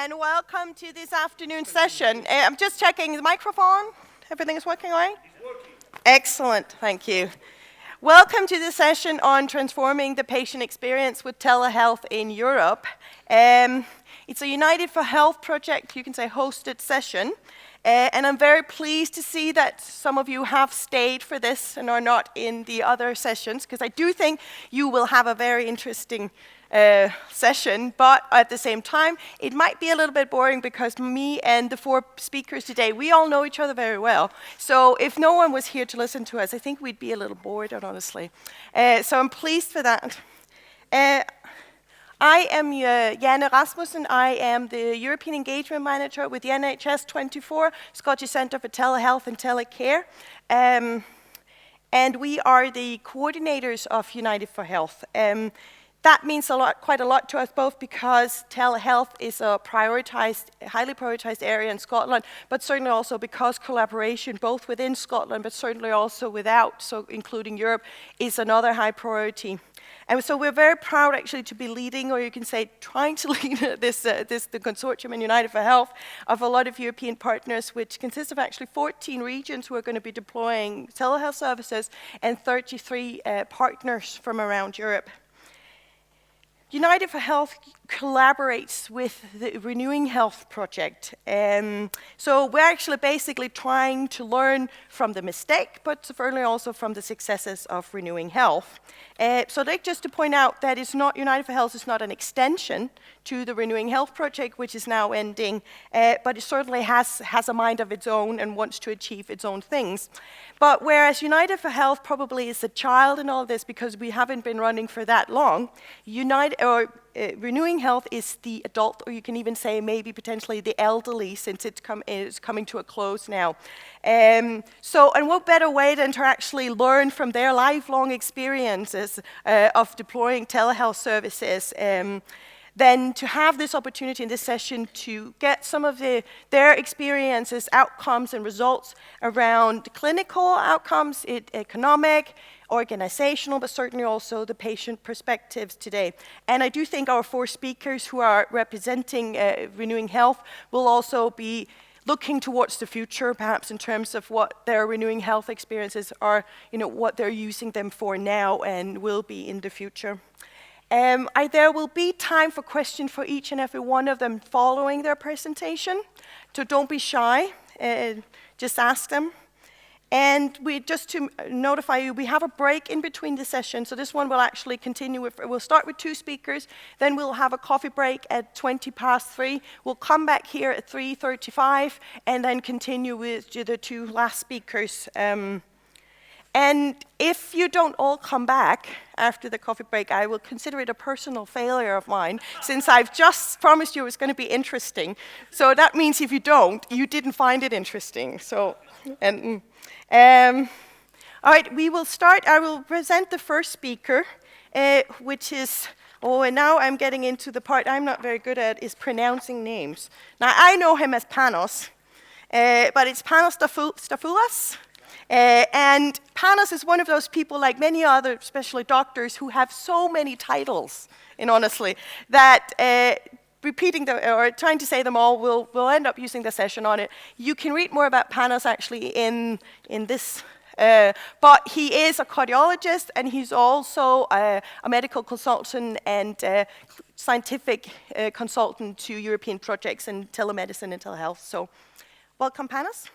and welcome to this afternoon session. I'm just checking the microphone. Everything is working all right? It's working. Excellent, thank you. Welcome to the session on transforming the patient experience with telehealth in Europe. It's a United4Health project, you can say hosted session. And I'm very pleased to see that some of you have stayed for this and are not in the other sessions, because I do think you will have a very interesting session, but at the same time, it might be a little bit boring because me and the four speakers today, we all know each other very well. So if no one was here to listen to us, I think we'd be a little bored, honestly. So I'm pleased for that. I am Janne Rasmussen. I am the European Engagement Manager with the NHS24, Scottish Centre for Telehealth and Telecare. And we are the coordinators of United4Health. That means quite a lot to us both because telehealth is a highly prioritized area in Scotland, but certainly also because collaboration both within Scotland, but certainly also without, so including Europe, is another high priority. And so we're very proud actually to be leading, or you can say trying to lead the consortium in United4Health of a lot of European partners, which consists of actually 14 regions who are going to be deploying telehealth services and 33 partners from around Europe. United4Health collaborates with the Renewing Health project. So we're actually basically trying to learn from the mistake, but certainly also from the successes of Renewing Health. So I'd like just to point out that United4Health is not an extension to the Renewing Health project, which is now ending, but it certainly has a mind of its own and wants to achieve its own things. But whereas United4Health probably is a child in all this because we haven't been running for that long, Renewing Health is the adult, or you can even say maybe potentially the elderly, since it's coming to a close now. And what better way than to actually learn from their lifelong experiences of deploying telehealth services than to have this opportunity in this session to get some of their experiences, outcomes, and results around clinical outcomes, economic, organizational, but certainly also the patient perspectives today. And I do think our four speakers who are representing Renewing Health will also be looking towards the future, perhaps in terms of what their Renewing Health experiences are, what they're using them for now and will be in the future. There will be time for questions for each and every one of them following their presentation, so don't be shy, just ask them. And just to notify you, we have a break in between the sessions, so this one will actually continue. We'll start with two speakers, then we'll have a coffee break at 3:20. We'll come back here at 3:35, and then continue with the two last speakers. And if you don't all come back after the coffee break, I will consider it a personal failure of mine, since I've just promised you it's going to be interesting. So that means if you don't, you didn't find it interesting. So, all right, we will start. I will present the first speaker, which is, and now I'm getting into the part I'm not very good at, is pronouncing names. Now, I know him as Panos, but it's Panos Stafoulas. And Panos is one of those people, like many other, especially doctors, who have so many titles, and honestly, that repeating them or trying to say them all, we'll end up using the session on it. You can read more about Panos actually in this, but he is a cardiologist, and he's also a medical consultant and scientific consultant to European projects in telemedicine and telehealth. So, welcome, Panos.